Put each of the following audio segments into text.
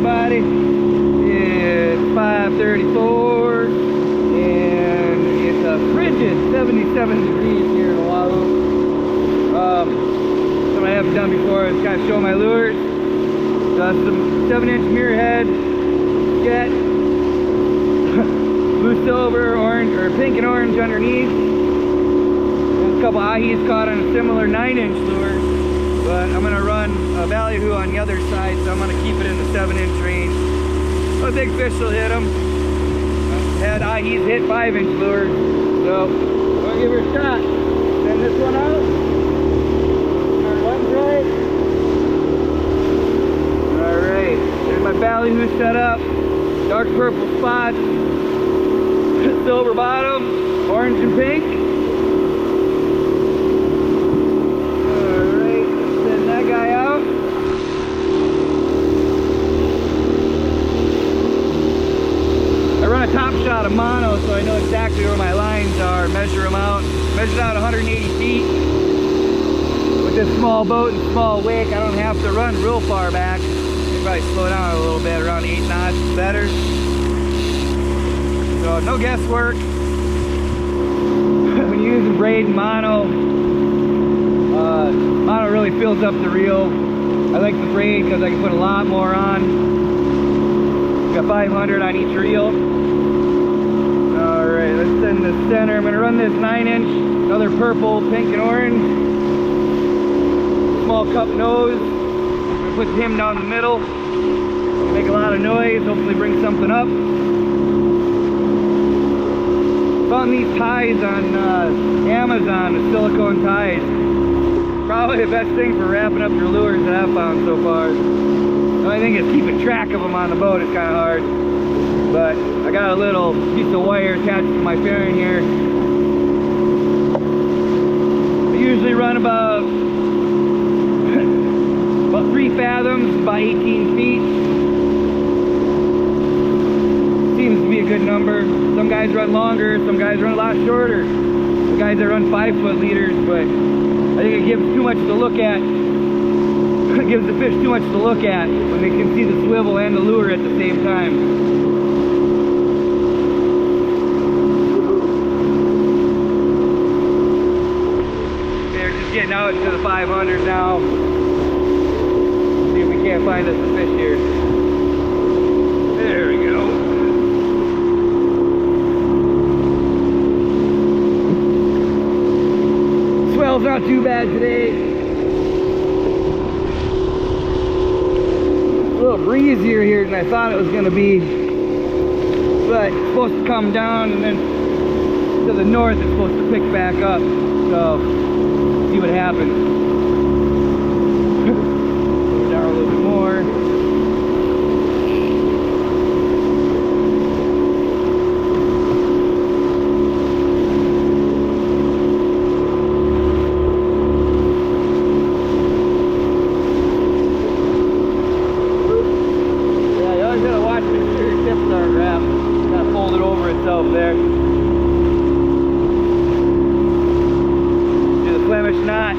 everybody. It's 5:34 and it's a frigid 77 degrees here in Oahu. Something I haven't done before is kind of show my lures. Some 7-inch mirrorhead, jet, blue silver, orange, or pink and orange underneath. There's a couple ahis caught on a similar 9-inch lure, but I'm gonna run a ballyhoo on the other side, so I'm gonna keep it in the 7-inch range. A big fish will hit them. Had ahis hit 5-inch lures, so I'm gonna give her a shot. Send this one out. One's right. All right, there's my ballyhoo set up. Dark purple spots, silver bottom, orange and pink. Alright, send that guy out. I run a top shot of mono, so I know exactly where my lines are. Measure them out. Measured out 180 feet. With this small boat and small wake, I don't have to run real far back. Probably slow down a little bit, around 8 knots is better. So no guesswork. When you're using braid and mono, mono really fills up the reel. I like the braid because I can put a lot more on. Got 500 on each reel. Alright, let's send the center. I'm going to run this 9-inch, another purple, pink and orange. Small cup nose. Put him down the middle, make a lot of noise, hopefully bring something up. Found these ties on Amazon, the silicone ties. Probably the best thing for wrapping up your lures that I've found so far. The only thing is keeping track of them on the boat is kind of hard. But I got a little piece of wire attached to my fairing here. I usually run about 3 fathoms, about 18 feet. Seems to be a good number. Some guys run longer, some guys run a lot shorter. Some guys that run 5-foot leaders, but I think it gives too much to look at. It gives the fish too much to look at when they can see the swivel and the lure at the same time. They're just getting out to the 500 now. Can't find us a fish here. There we go. Swell's not too bad today. A little breezier here than I thought it was going to be. But it's supposed to come down and then to the north it's supposed to pick back up. So, see what happens. There. Do the Flemish knot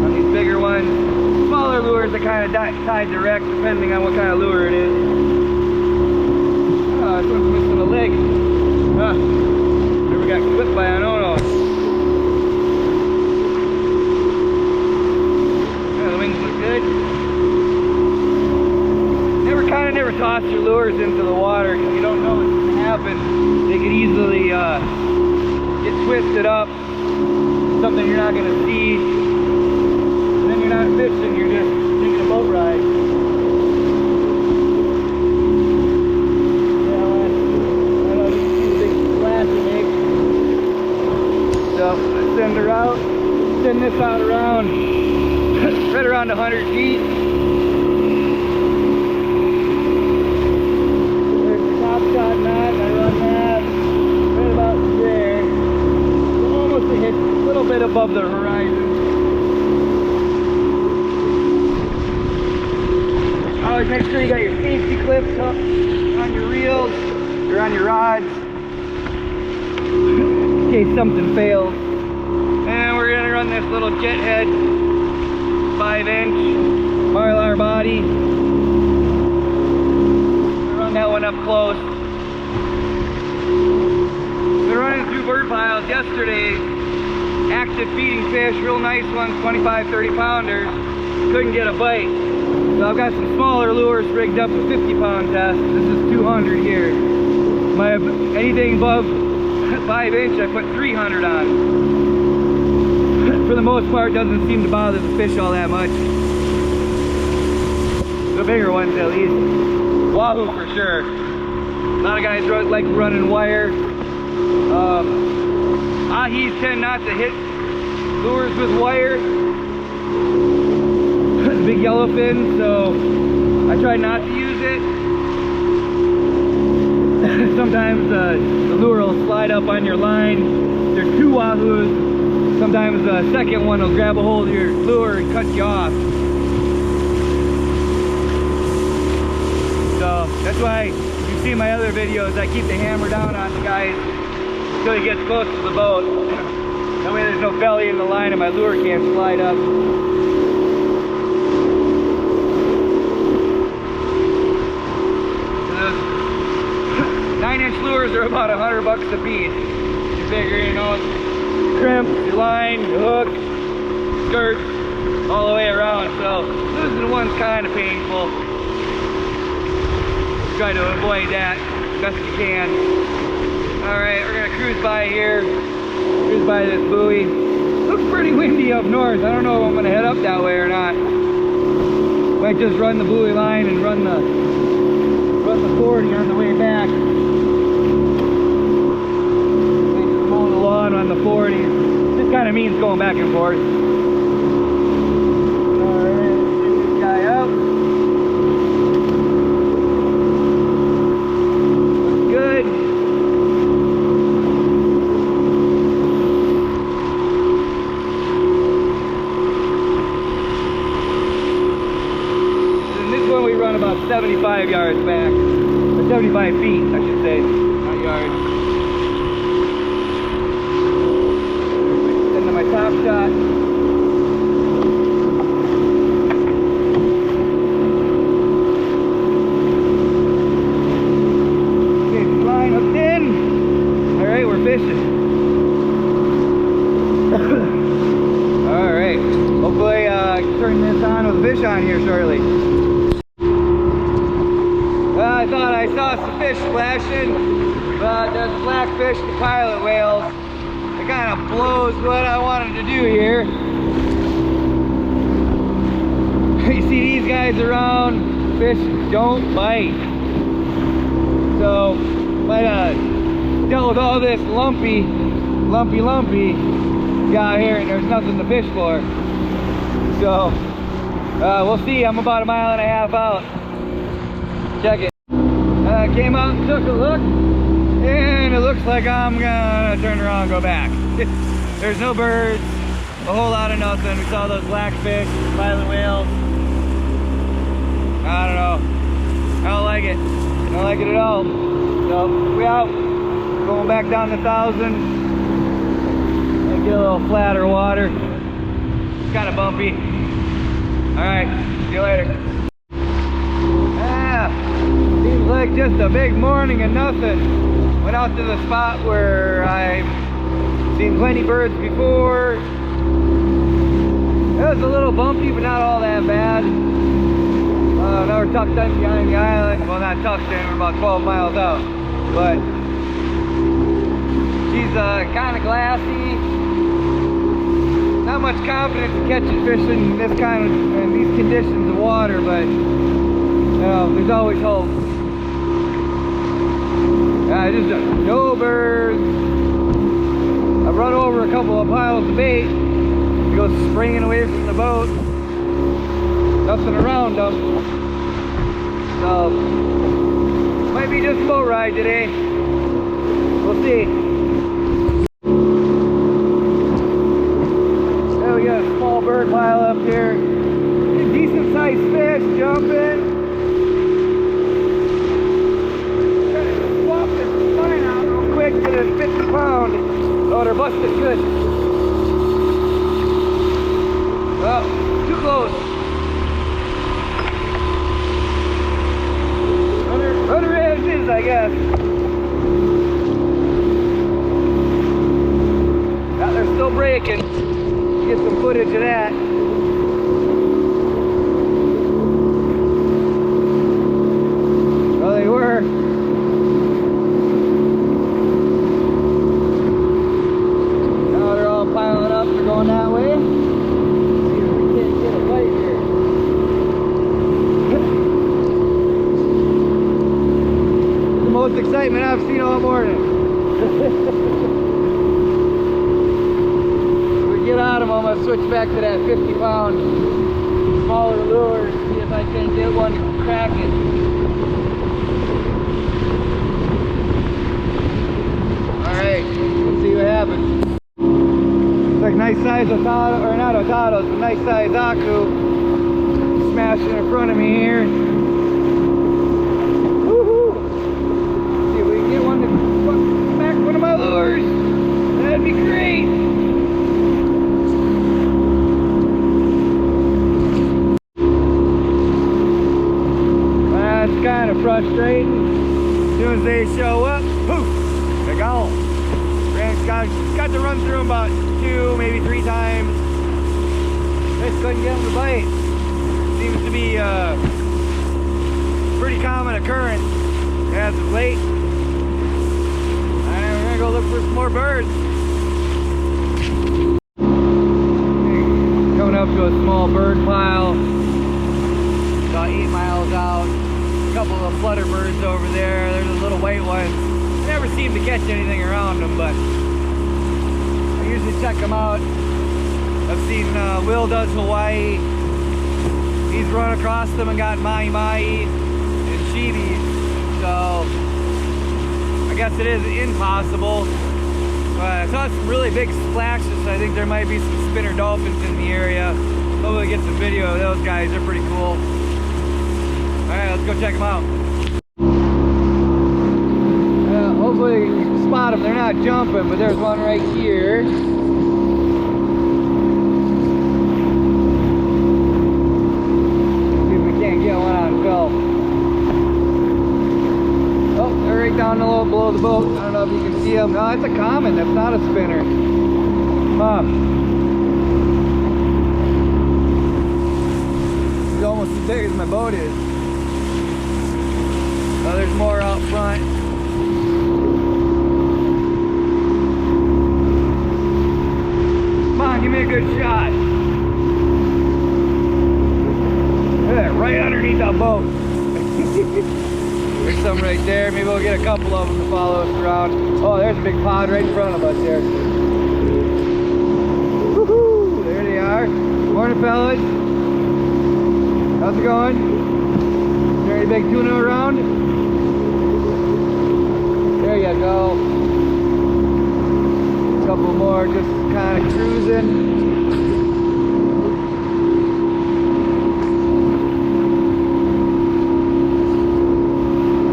on these bigger ones. Smaller lures are kind of tied direct depending on what kind of lure it is. Oh, this one's missing a leg. Huh. Never got clipped by an ono. Yeah, the wings look good. Never toss your lures into the water because you don't know what's going to happen. They could easily get twisted up, something you're not going to see, and then you're not fishing, you're just taking a boat ride. Yeah, I know you see the big splash it makes. So I send her out, send this out around, right around 100 feet. Shot knot, I run that right about there, almost a hit, a little bit above the horizon. Always make sure you got your safety clips up on your reels or on your rods in case something fails. And we're gonna run this little jet head 5-inch. Mylar body. Run that one up close. Been running through bird piles yesterday. Active feeding fish, real nice ones, 25, 30 pounders. Couldn't get a bite. So I've got some smaller lures rigged up with 50-pound test. This is 200 here. Anything above 5 inch, I put 300 on. For the most part, doesn't seem to bother the fish all that much. The bigger ones at least. Oahu for sure. A lot of guys like running wire. Ahis tend not to hit lures with wire. Big yellowfin, so I try not to use it. Sometimes the lure will slide up on your line. There's 2 Wahus. Sometimes the second one will grab a hold of your lure and cut you off. So that's why you see my other videos, I keep the hammer down on the guys until he gets close to the boat. That way there's no belly in the line and my lure can't slide up. So those 9-inch lures are about $100 a piece. You figure, you know, crimp, your line, your hook, skirt, all the way around. So losing one's kind of painful. Try to avoid that best you can. Alright, we're gonna cruise by here. Cruise by this buoy. Looks pretty windy up north. I don't know if I'm gonna head up that way or not. Might just run the buoy line and run the 40 on the way back. Mow the lawn on the 40. This kind of means going back and forth. Alright, get this guy up. About 75 yards back, or 75 feet, I should say, not yards. Into my top shot. Okay, line hooked in. All right, we're fishing. All right, hopefully I can turn this on with a fish on here shortly. I thought I saw some fish splashing, but there's blackfish, the pilot whales. It kind of blows what I wanted to do here. You see these guys around, fish don't bite. So, might have dealt with all this lumpy out here, and there's nothing to fish for. So, we'll see. I'm about 1.5 miles out. Check it. Came out and took a look, and it looks like I'm gonna turn around and go back. There's no birds, a whole lot of nothing. We saw those blackfish, pilot whales. I don't know. I don't like it. I don't like it at all. So we out. Going back down to 1,000. And get a little flatter water. It's kind of bumpy. All right. See you later. Seems like just a big morning and nothing. Went out to the spot where I've seen plenty birds before. It was a little bumpy, but not all that bad. Now we're tucked in behind the island. Well, not tucked in, we're about 12 miles out. But she's kind of glassy. Not much confidence in catching fish in this kind of, in these conditions of water, but you know, there's always hope. Just no birds. I've run over a couple of piles of bait. It goes springing away from the boat. Nothing around them. So, might be just a boat ride today. We'll see. There we got a small bird pile up here. Decent sized fish jumping. Quick, get a 50-pound. Oh, they're busted good. Oh, too close. footage of that. Well, they were. Now they're all piling up. They're going that way. See if we can't get a bite here. The most excitement I've seen all morning. Get out of them, I'm going to switch back to that 50-pound smaller lure and see if I can get one cracking. Alright, let's see what happens. It's like nice size otado, or not otados, but nice size aku. Smashing in front of me here. Woohoo! See if we can get one to smack one of my lures. That'd be great. That's kind of frustrating. As soon as they show up, poof, they're gone. Got to run through them about 2, maybe 3 times. Just couldn't get them to bite. Seems to be a pretty common occurrence as of late. And we're gonna go look for some more birds. Coming up to a small bird pile, about 8 miles out. A couple of flutter birds over there. There's a little white one. I never seem to catch anything around them, but I usually check them out. I've seen Will does Hawaii. He's run across them and got mahi-mahi and chibis. So I guess it is impossible. But I saw some really big splashes, so I think there might be some spinner dolphins in the area. Hopefully get some video of those guys. They're pretty cool. Alright, let's go check them out. Hopefully you can spot them. They're not jumping, but there's one right here. See if we can't get one on film. Oh, they're right down below the boat. I don't know if you can see them. No, it's a common. That's not a spinner. Come on. It's almost as big as my boat is. Oh, there's more out front. Come on, give me a good shot. Look at that, right underneath that boat. There's some right there. Maybe we'll get a couple of them to follow us around. Oh, there's a big pond right in front of us there. Woohoo! There they are. Morning, fellas. How's it going? Is there any big tuna around? There you go. A couple more just kind of cruising.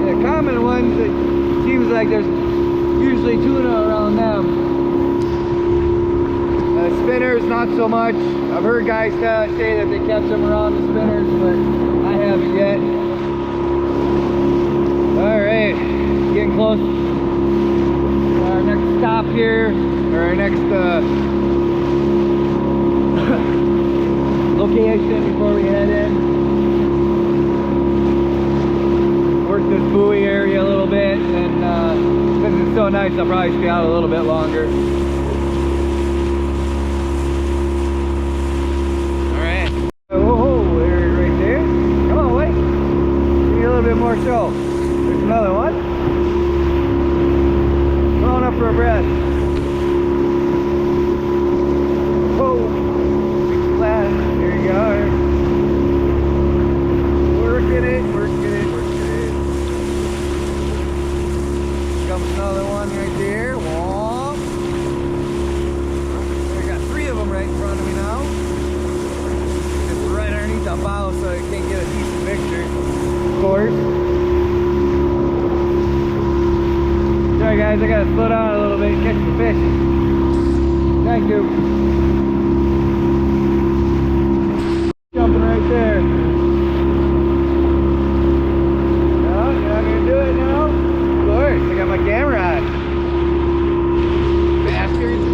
Yeah, common ones, it seems like there's usually tuna around them. Spinners, not so much. I've heard guys say that they catch them around the spinners, but I haven't yet. Alright, getting close. Our next stop here, or our next location before we head in. Work this buoy area a little bit, and since it's so nice, I'll probably stay out a little bit longer. Alright. Whoa, there, right there. Come on, wait. Give me a little bit more show. There's another one. Going up for a breath. Whoa. Flat. There you go. Working it, working it, working it. Comes another one right there. Whoa. We got 3 of them right in front of me now. Just right underneath the bow so I can't get a decent picture. Of course. Sorry guys, I gotta slow down a little bit and catch the fish. Thank you. Jumping right there. No, you're not gonna do it now? Of course, I got my camera on. Bastards.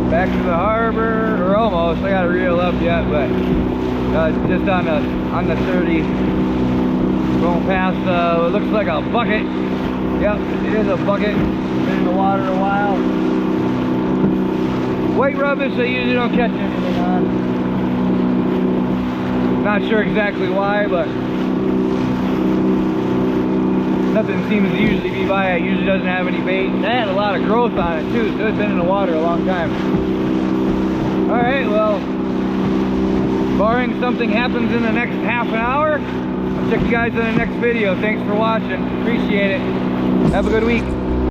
Back to the harbor. almost. I gotta reel up yet, but just on the 30. Going past, it looks like a bucket. Yep, it is a bucket. Been in the water a while. White rubbish I usually don't catch anything on. Not sure exactly why, but nothing seems to usually be by it. Usually doesn't have any bait. It had a lot of growth on it too, so it's been in the water a long time. Alright, well, barring something happens in the next half an hour, I'll check you guys in the next video. Thanks for watching. Appreciate it. Have a good week.